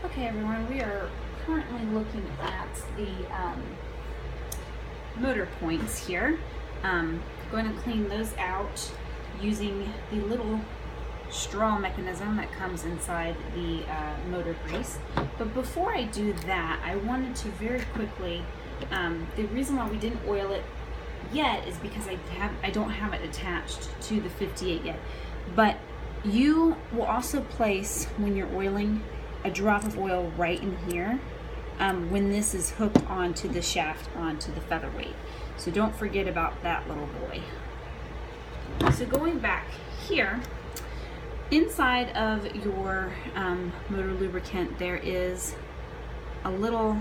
Okay, everyone, we are currently looking at the motor points here. Going to clean those out using the little straw mechanism that comes inside the motor grease. But before I do that, I wanted to very quickly, the reason why we didn't oil it yet is because I don't have it attached to the 58 yet. But you will also place, when you're oiling, a drop of oil right in here when this is hooked onto the shaft onto the featherweight. So don't forget about that little boy. So going back here, inside of your motor lubricant, there is a little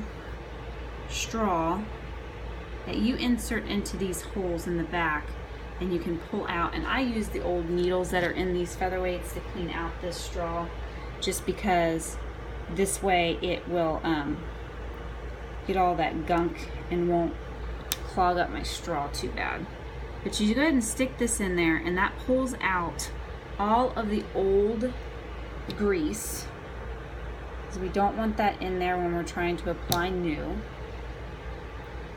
straw that you insert into these holes in the back, and you can pull out. And I use the old needles that are in these featherweights to clean out this straw, just because this way it will get all that gunk and won't clog up my straw too bad. But you go ahead and stick this in there, and that pulls out all of the old grease, because we don't want that in there when we're trying to apply new.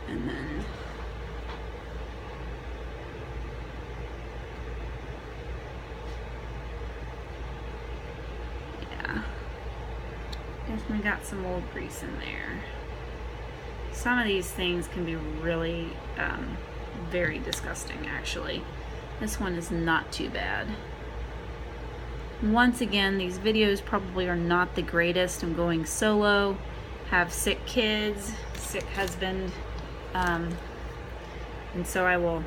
And then definitely got some old grease in there. Some of these things can be really very disgusting, actually. This one is not too bad. Once again, these videos probably are not the greatest. I'm going solo, have sick kids, sick husband, and so I will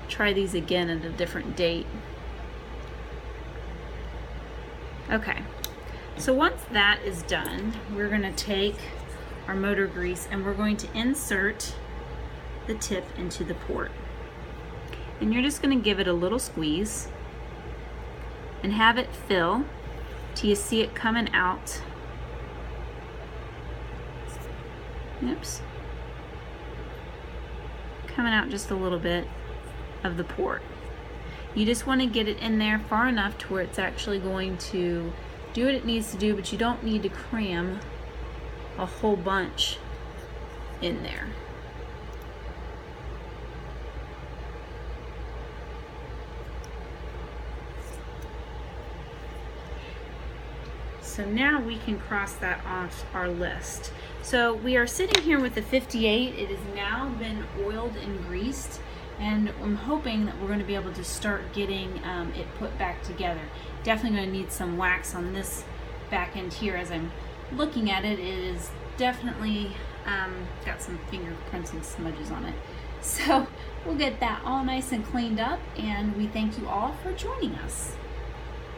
try these again at a different date. Okay. So once that is done, we're going to take our motor grease and we're going to insert the tip into the port. And you're just going to give it a little squeeze and have it fill till you see it coming out. Oops. Coming out just a little bit of the port. You just want to get it in there far enough to where it's actually going to do what it needs to do, but you don't need to cram a whole bunch in there. So now we can cross that off our list. So we are sitting here with the 58. It has now been oiled and greased, and I'm hoping that we're going to be able to start getting it put back together. Definitely going to need some wax on this back end here. As I'm looking at it, it is definitely got some fingerprints and smudges on it. So we'll get that all nice and cleaned up, and we thank you all for joining us.